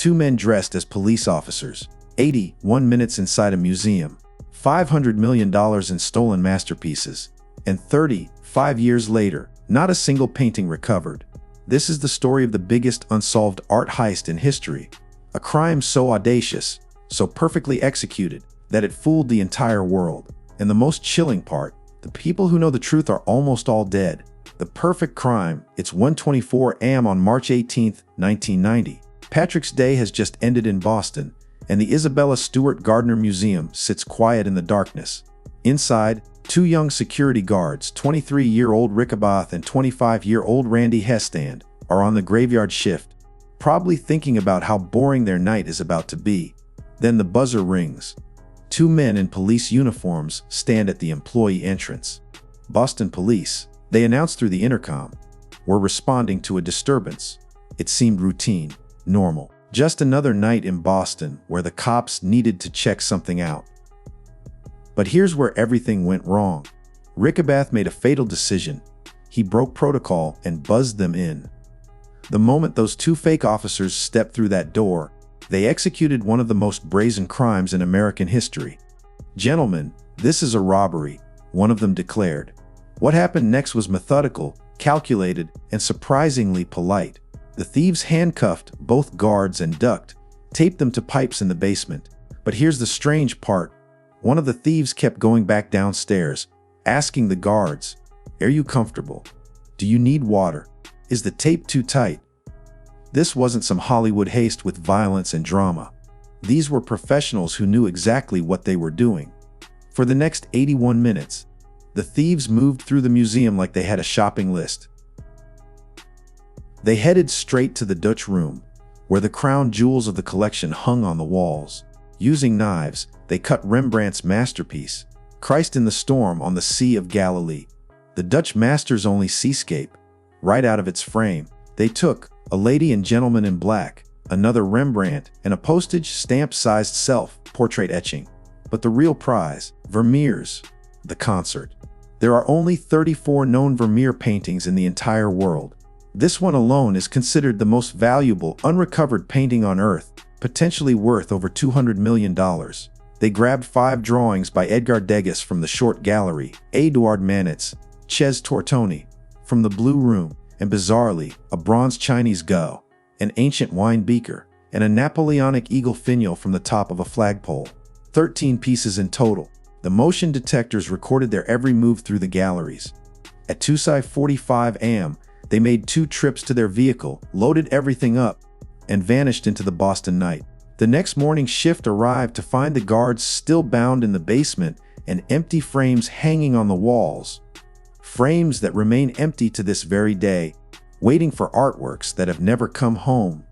two men dressed as police officers, 81 minutes inside a museum, $500 million in stolen masterpieces, and 35 years later, not a single painting recovered. This is the story of the biggest unsolved art heist in history. A crime so audacious, so perfectly executed, that it fooled the entire world. And the most chilling part, the people who know the truth are almost all dead. The perfect crime. It's 1:24 a.m. on March 18, 1990. Patrick's Day has just ended in Boston, and the Isabella Stewart Gardner Museum sits quiet in the darkness. Inside, two young security guards, 23-year-old Rick Abath and 25-year-old Randy Hestand, are on the graveyard shift, probably thinking about how boring their night is about to be. Then the buzzer rings. Two men in police uniforms stand at the employee entrance. Boston police, they announce through the intercom, were responding to a disturbance. It seemed routine, normal. Just another night in Boston where the cops needed to check something out. But here's where everything went wrong. Rick Abath made a fatal decision. He broke protocol and buzzed them in. The moment those two fake officers stepped through that door, they executed one of the most brazen crimes in American history. "Gentlemen, this is a robbery," one of them declared. What happened next was methodical, calculated, and surprisingly polite. The thieves handcuffed both guards and duct taped them to pipes in the basement. But here's the strange part. One of the thieves kept going back downstairs, asking the guards, "Are you comfortable? Do you need water? Is the tape too tight?" This wasn't some Hollywood haste with violence and drama. These were professionals who knew exactly what they were doing. For the next 81 minutes, the thieves moved through the museum like they had a shopping list. They headed straight to the Dutch room, where the crown jewels of the collection hung on the walls. Using knives, they cut Rembrandt's masterpiece, Christ in the Storm on the Sea of Galilee, the Dutch master's only seascape, right out of its frame. They took A Lady and Gentleman in Black, another Rembrandt, and a postage stamp-sized self-portrait etching. But the real prize, Vermeer's, the concert. There are only 34 known Vermeer paintings in the entire world. This one alone is considered the most valuable unrecovered painting on Earth, potentially worth over $200 million. They grabbed 5 drawings by Edgar Degas from the Short Gallery, Édouard Manet's Chez Tortoni from the Blue Room, and bizarrely, a bronze Chinese go, an ancient wine beaker, and a Napoleonic eagle finial from the top of a flagpole. 13 pieces in total. The motion detectors recorded their every move through the galleries. At 2:45 a.m., they made 2 trips to their vehicle, loaded everything up, and vanished into the Boston night. The next morning's shift arrived to find the guards still bound in the basement and empty frames hanging on the walls. Frames that remain empty to this very day, waiting for artworks that have never come home.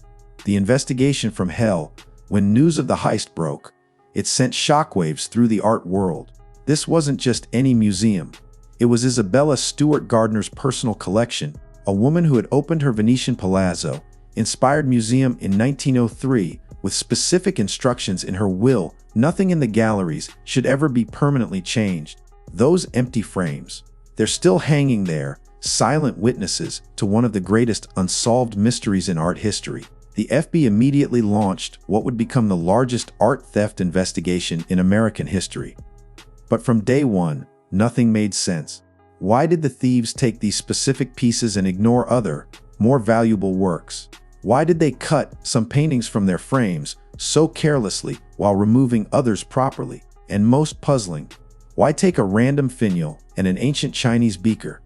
The investigation from hell. When news of the heist broke, it sent shockwaves through the art world. This wasn't just any museum. It was Isabella Stewart Gardner's personal collection, a woman who had opened her Venetian Palazzo-inspired museum in 1903 with specific instructions in her will. Nothing in the galleries should ever be permanently changed. Those empty frames, they're still hanging there, silent witnesses to one of the greatest unsolved mysteries in art history. The FBI immediately launched what would become the largest art theft investigation in American history. But from day one, nothing made sense. Why did the thieves take these specific pieces and ignore other, more valuable works? Why did they cut some paintings from their frames so carelessly while removing others properly? And most puzzling, why take a random finial and an ancient Chinese beaker?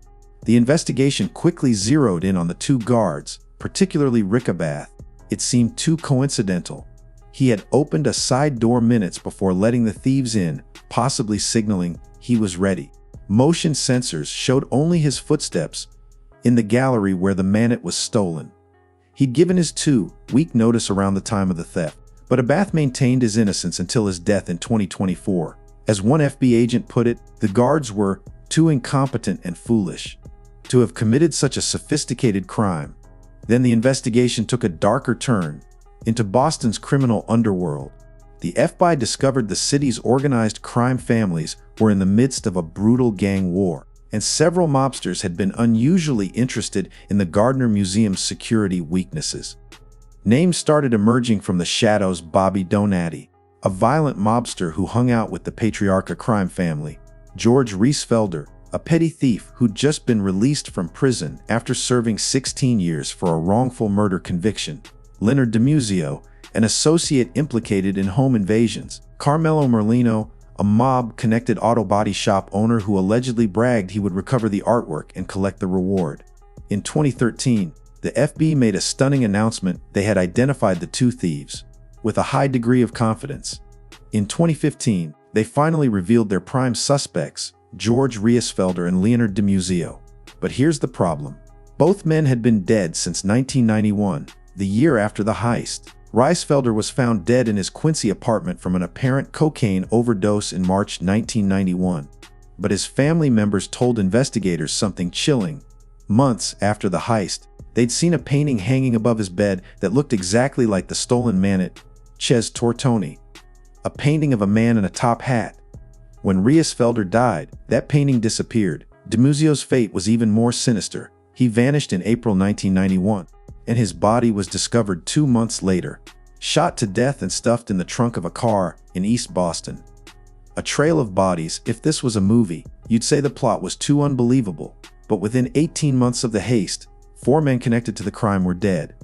The investigation quickly zeroed in on the 2 guards, particularly Rick Abath. It seemed too coincidental. He had opened a side door minutes before letting the thieves in, possibly signaling he was ready. Motion sensors showed only his footsteps in the gallery where the Manet was stolen. He'd given his 2-week notice around the time of the theft, but Abath maintained his innocence until his death in 2024. As one FBI agent put it, the guards were too incompetent and foolish to have committed such a sophisticated crime. Then the investigation took a darker turn into Boston's criminal underworld. The FBI discovered the city's organized crime families were in the midst of a brutal gang war, and several mobsters had been unusually interested in the Gardner Museum's security weaknesses. Names started emerging from the shadows: Bobby Donati, a violent mobster who hung out with the Patriarca crime family; George Reesfelder, a petty thief who'd just been released from prison after serving 16 years for a wrongful murder conviction; Leonard DiMuzio, an associate implicated in home invasions; Carmelo Merlino, a mob-connected auto body shop owner who allegedly bragged he would recover the artwork and collect the reward. In 2013, the FBI made a stunning announcement: they had identified the two thieves with a high degree of confidence. In 2015, they finally revealed their prime suspects, George Reesfelder and Leonard DiMuzio. But here's the problem. Both men had been dead since 1991, the year after the heist. Reesfelder was found dead in his Quincy apartment from an apparent cocaine overdose in March 1991. But his family members told investigators something chilling. Months after the heist, they'd seen a painting hanging above his bed that looked exactly like the stolen manet, Ches Tortoni, a painting of a man in a top hat. When Reesfelder died, that painting disappeared. DiMuzio's fate was even more sinister. He vanished in April 1991, and his body was discovered 2 months later, shot to death and stuffed in the trunk of a car in East Boston. A trail of bodies. If this was a movie, you'd say the plot was too unbelievable. But within 18 months of the haste, 4 men connected to the crime were dead,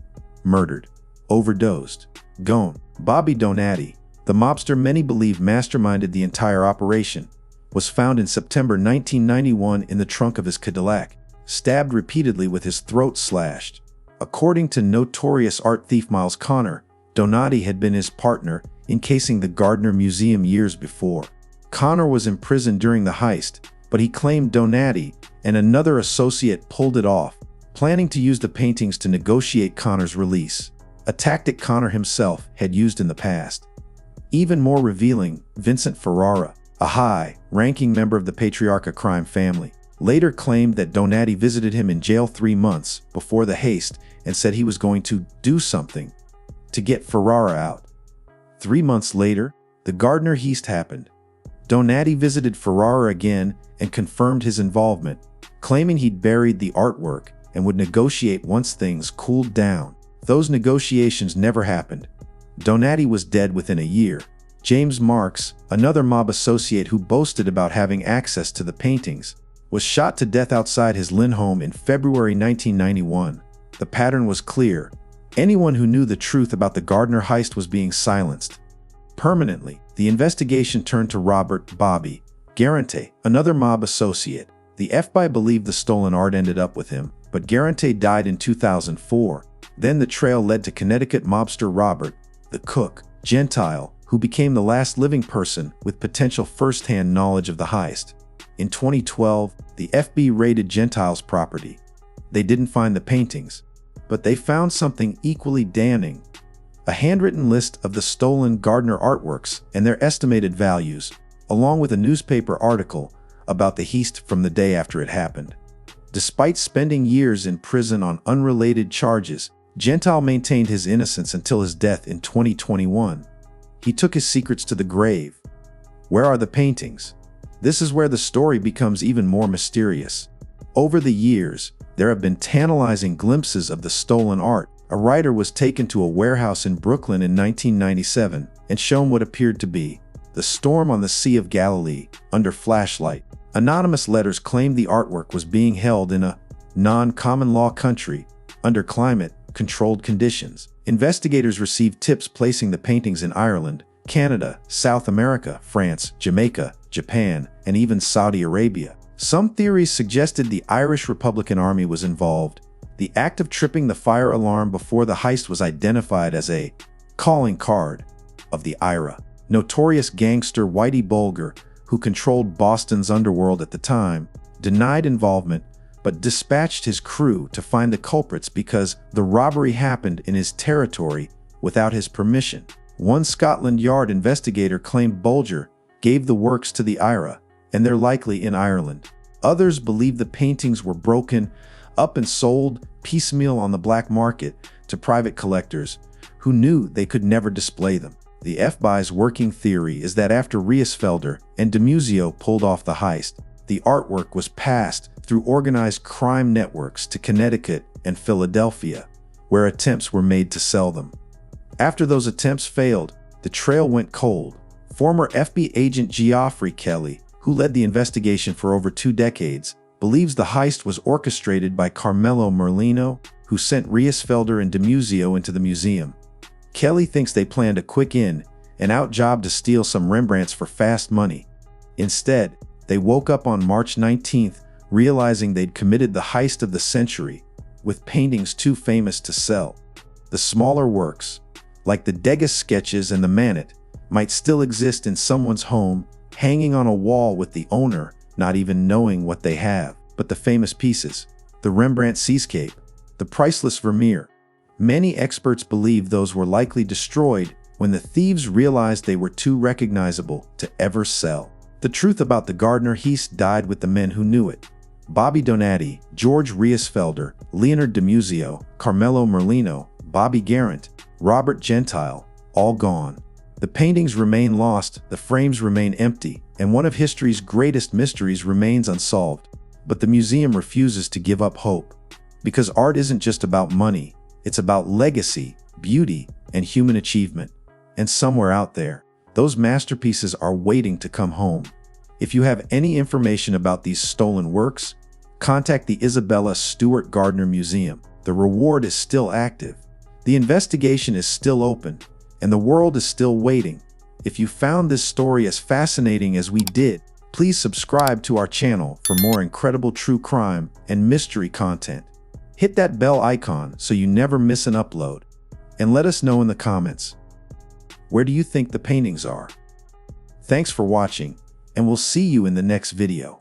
murdered, overdosed, gone. Bobby Donati, the mobster many believe masterminded the entire operation, was found in September 1991 in the trunk of his Cadillac, stabbed repeatedly with his throat slashed. According to notorious art thief Miles Connor, Donati had been his partner encasing the Gardner Museum years before. Connor was imprisoned during the heist, but he claimed Donati and another associate pulled it off, planning to use the paintings to negotiate Connor's release, a tactic Connor himself had used in the past. Even more revealing, Vincent Ferrara, a high-ranking member of the Patriarca crime family, later claimed that Donati visited him in jail 3 months before the haste and said he was going to do something to get Ferrara out. 3 months later, the Gardner heist happened. Donati visited Ferrara again and confirmed his involvement, claiming he'd buried the artwork and would negotiate once things cooled down. Those negotiations never happened. Donati was dead within a year. James Marks, another mob associate who boasted about having access to the paintings, was shot to death outside his Lynn home in February 1991. The pattern was clear. Anyone who knew the truth about the Gardner heist was being silenced permanently. The investigation turned to Robert "Bobby" Garante, another mob associate. The FBI believed the stolen art ended up with him, but Garante died in 2004. Then the trail led to Connecticut mobster Robert the Cook Gentile, who became the last living person with potential first-hand knowledge of the heist. In 2012, the FBI raided Gentile's property. They didn't find the paintings, but they found something equally damning: a handwritten list of the stolen Gardner artworks and their estimated values, along with a newspaper article about the heist from the day after it happened. Despite spending years in prison on unrelated charges, Gentile maintained his innocence until his death in 2021. He took his secrets to the grave. Where are the paintings? This is where the story becomes even more mysterious. Over the years, there have been tantalizing glimpses of the stolen art. A writer was taken to a warehouse in Brooklyn in 1997 and shown what appeared to be the storm on the Sea of Galilee under flashlight. Anonymous letters claimed the artwork was being held in a non-common law country under climate-controlled conditions. Investigators received tips placing the paintings in Ireland, Canada, South America, France, Jamaica, Japan, and even Saudi Arabia. Some theories suggested the Irish Republican Army was involved. The act of tripping the fire alarm before the heist was identified as a calling card of the IRA. Notorious gangster Whitey Bulger, who controlled Boston's underworld at the time, denied involvement but dispatched his crew to find the culprits because the robbery happened in his territory without his permission. One Scotland Yard investigator claimed Bulger gave the works to the IRA, and they're likely in Ireland. Others believe the paintings were broken up and sold piecemeal on the black market to private collectors who knew they could never display them. The FBI's working theory is that after Reesfelder and DiMuzio pulled off the heist, the artwork was passed through organized crime networks to Connecticut and Philadelphia, where attempts were made to sell them. After those attempts failed, the trail went cold. Former FBI agent Geoffrey Kelly, who led the investigation for over 2 decades, believes the heist was orchestrated by Carmelo Merlino, who sent Riesfelder and DiMuzio into the museum. Kelly thinks they planned a quick in and out job to steal some Rembrandts for fast money. Instead, they woke up on March 19th realizing they'd committed the heist of the century, with paintings too famous to sell. The smaller works, like the Degas sketches and the Manet, might still exist in someone's home, hanging on a wall with the owner not even knowing what they have. But the famous pieces, the Rembrandt Seascape, the priceless Vermeer, many experts believe those were likely destroyed when the thieves realized they were too recognizable to ever sell. The truth about the Gardner heist died with the men who knew it. Bobby Donati, George Riesfelder, Leonard DiMuzio, Carmelo Merlino, Bobby Garant, Robert Gentile, all gone. The paintings remain lost, the frames remain empty, and one of history's greatest mysteries remains unsolved. But the museum refuses to give up hope. Because art isn't just about money, it's about legacy, beauty, and human achievement. And somewhere out there, those masterpieces are waiting to come home. If you have any information about these stolen works, contact the Isabella Stewart Gardner Museum. The reward is still active. The investigation is still open, and the world is still waiting. If you found this story as fascinating as we did, please subscribe to our channel for more incredible true crime and mystery content. Hit that bell icon so you never miss an upload. And let us know in the comments, where do you think the paintings are? Thanks for watching, and we'll see you in the next video.